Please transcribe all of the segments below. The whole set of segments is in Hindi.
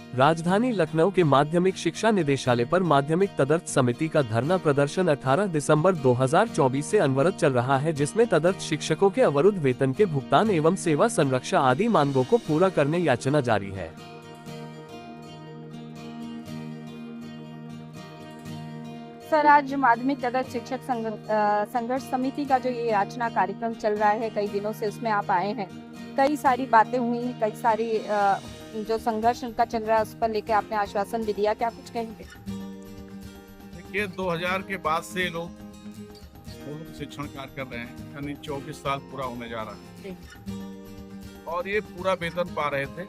राजधानी लखनऊ के माध्यमिक शिक्षा निदेशालय पर माध्यमिक तदर्थ समिति का धरना प्रदर्शन 18 दिसंबर 2024 से अनवरत चल रहा है, जिसमें तदर्थ शिक्षकों के अवरुद्ध वेतन के भुगतान एवं सेवा संरक्षा आदि मांगों को पूरा करने याचना जारी है। सर, आज माध्यमिक तदर्थ शिक्षक संघर्ष समिति का जो ये याचना कार्यक्रम चल रहा है कई दिनों से, उसमें आप आए हैं। कई सारी बातें हुई, कई सारी जो संघर्ष उनका चल रहा है उस पर लेके आपने आश्वासन भी दिया, क्या कुछ कहेंगे? देखिए, 2000 के बाद से लोग स्कूल में शिक्षण कार्य कर रहे हैं, यानी 24 साल पूरा होने जा रहा है और ये पूरा वेतन पा रहे थे।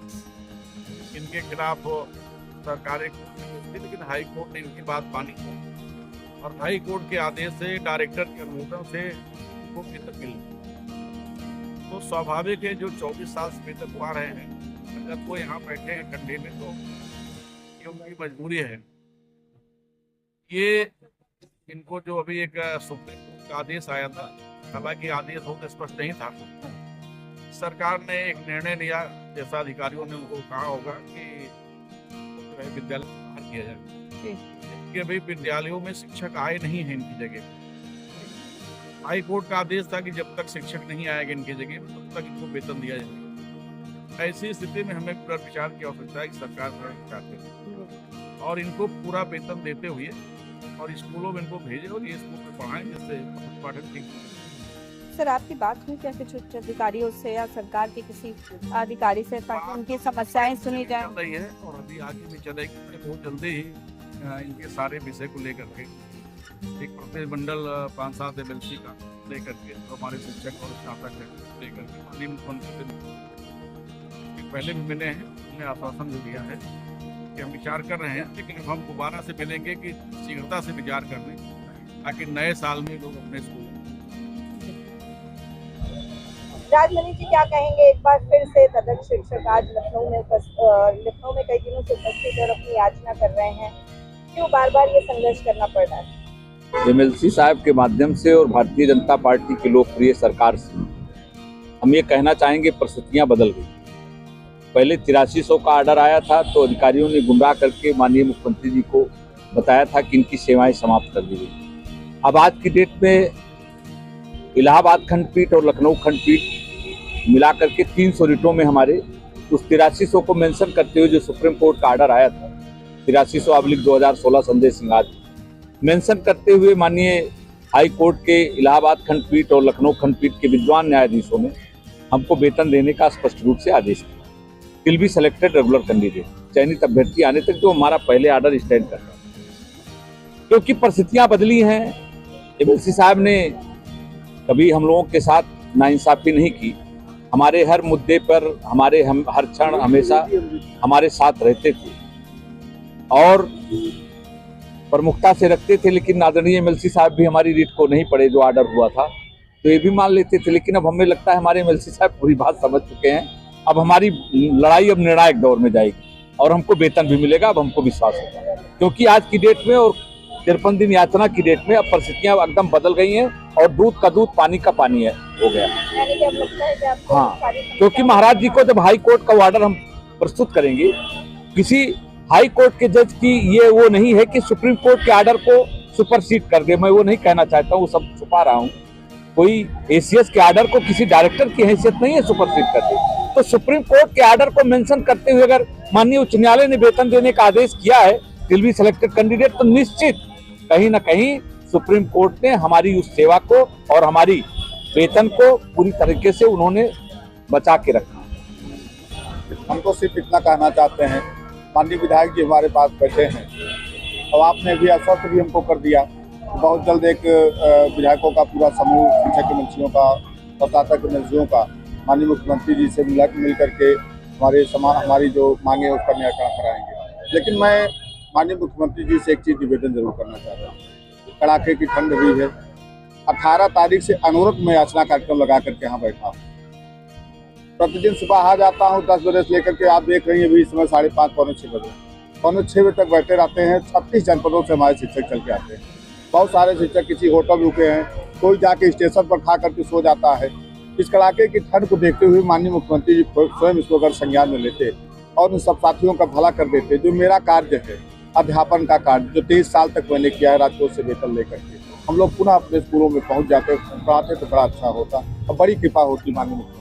इनके खिलाफ सरकार लेकिन हाई कोर्ट ने इनकी बात मानी और हाई कोर्ट के आदेश से डायरेक्टर के अनुमोदन से उनको वेतन मिल, तो स्वाभाविक है जो 24 साल से वेतन पा रहे हैं, अगर वो यहाँ बैठे हैं कंधे में तो ये उनकी मजबूरी है। ये इनको जो अभी एक सुप्रीम कोर्ट का आदेश आया था, हालांकि आदेश बहुत स्पष्ट नहीं था, सरकार ने एक निर्णय लिया, जैसा अधिकारियों ने उनको कहा होगा कि विद्यालय बाहर किया जाए कि अभी विद्यालयों में शिक्षक आए नहीं है इनकी जगह। हाई कोर्ट का आदेश था कि जब तक शिक्षक नहीं आएगा इनकी जगह तब तक इनको वेतन दिया जाएगा। ऐसी स्थिति में हमें पुनर्विचार की आवश्यकता है कि सरकार पुनर्विचार करे और इनको पूरा वेतन देते हुए और स्कूलों में इनको भेजे और ये स्कूल में पढ़ाएं, जिससे पाठन ठीक। सर, आपकी बात हुई क्या कुछ उच्च अधिकारियों से या सरकार के किसी अधिकारी से, ताकि उनकी समस्याएं सुनी जाए? चल रही है और अभी आगे भी चलेगी। बहुत जल्दी ही इनके सारे विषय को लेकर के एक प्रतिनिधिमंडल 5-7 MLC का लेकर के हमारे शिक्षक और स्नातक लेकर के माननीय मुख्यमंत्री पहले भी मिले हैं, उन्हें आश्वासन भी दिया है कि हम विचार कर रहे हैं, लेकिन हम दोबारा से मिलेंगे कि शीघ्रता से विचार करने, ताकि नए साल में लोग अपने स्कूल। राजमणि जी, क्या कहेंगे? एक बार फिर से तदर्थ शिक्षक आज लखनऊ में कई दिनों से उपस्थित और अपनी याचना कर रहे हैं, क्यों बार बार ये संघर्ष करना पड़ रहा है? MLC साहब के माध्यम से और भारतीय जनता पार्टी की लोकप्रिय सरकार से हम ये कहना चाहेंगे, परिस्थितियां बदल गई। पहले 8300 का ऑर्डर आया था तो अधिकारियों ने गुमराह करके माननीय मुख्यमंत्री जी को बताया था कि इनकी सेवाएं समाप्त कर दी गई। अब आज की डेट में इलाहाबाद खंडपीठ और लखनऊ खंडपीठ मिलाकर के 300 रिटों में हमारे उस 8300 को मेंशन करते हुए जो सुप्रीम कोर्ट का ऑर्डर आया था 8300/2016 संजय सिंह आज मेंशन करते हुए माननीय हाई कोर्ट के इलाहाबाद खंडपीठ और लखनऊ खंडपीठ के विद्वान न्यायाधीशों ने हमको वेतन देने का स्पष्ट रूप से आदेश दिया। Will be selected regular candidate, चयनित अभ्यर्थी आने तक जो हमारा पहले ऑर्डर स्टैंड कर रहा है। क्योंकि परिस्थितियां बदली हैं, MLC साहब ने कभी हम लोगों के साथ नाइंसाफी नहीं की, हमारे हर मुद्दे पर हर क्षण हमेशा हमारे साथ रहते थे और प्रमुखता से रखते थे। लेकिन आदरणीय MLC साहब भी हमारी रीट को नहीं पड़े, जो ऑर्डर हुआ था तो ये भी मान लेते थे। लेकिन अब हमें लगता है हमारे MLC साहब पूरी बात समझ चुके हैं। अब हमारी लड़ाई अब निर्णायक दौर में जाएगी और हमको वेतन भी मिलेगा, अब हमको विश्वास होगा। क्योंकि आज की डेट में और 53 दिन याचना की डेट में अब परिस्थितियां एकदम बदल गई हैं और दूध का दूध पानी का पानी है हो गया। हाँ, क्योंकि महाराज जी को जब हाई कोर्ट का ऑर्डर हम प्रस्तुत करेंगे, किसी हाई कोर्ट के जज की ये वो नहीं है कि सुप्रीम कोर्ट के ऑर्डर को सुपरसीड कर दे। मैं वो नहीं कहना चाहता हूँ, वो सब छुपा रहा हूँ। कोई ACS के ऑर्डर को किसी डायरेक्टर की हैसियत नहीं है सुपरसीड कर दे। तो सुप्रीम कोर्ट के ऑर्डर को मेंशन करते हुए अगर माननीय उच्च न्यायालय ने वेतन देने का आदेश किया है, विल बी सिलेक्टेड कैंडिडेट, तो निश्चित कहीं ना कहीं सुप्रीम कोर्ट ने हमारी उस सेवा को और हमारी वेतन को पूरी तरीके से उन्होंने बचा के रखा। हम तो सिर्फ इतना कहना चाहते हैं, माननीय विधायक जी हमारे पास बैठे हैं और आपने भी आश्वस्त भी हमको कर दिया, बहुत जल्द एक विधायकों का पूरा समूह शिक्षक MLCओं का और स्नातक MLCओं का माननीय मुख्यमंत्री जी से मिल करके हमारी जो मांगे हैं उसका निराकरण कराएंगे। लेकिन मैं माननीय मुख्यमंत्री जी से एक चीज़ निवेदन जरूर करना चाहता हूँ। कड़ाके की ठंड हुई है, 18 तारीख से अनवरत में याचना कार्यक्रम लगा करके यहाँ बैठा हूँ। प्रतिदिन सुबह आ जाता हूँ 10 बजे से लेकर के, आप देख रही हैं अभी इस समय 5:30 पौने 6 बजे, पौने 6 बजे तक बैठे रहते हैं। 36 जनपदों से हमारे शिक्षक चल के आते हैं। बहुत सारे शिक्षक किसी होटल में रुके हैं, कोई जाके स्टेशन पर खा करके सो जाता है। इस कड़ाके की ठंड को देखते हुए माननीय मुख्यमंत्री जी स्वयं इसको अगर संज्ञान में लेते और उन सब साथियों का भला कर देते। जो मेरा कार्य है अध्यापन का कार्य, जो 23 साल तक मैंने किया है राजकोष से वेतन लेकर के, हम लोग पुनः अपने स्कूलों में पहुंच जाते, पढ़ाते तो बड़ा अच्छा होता और बड़ी कृपा होती माननीय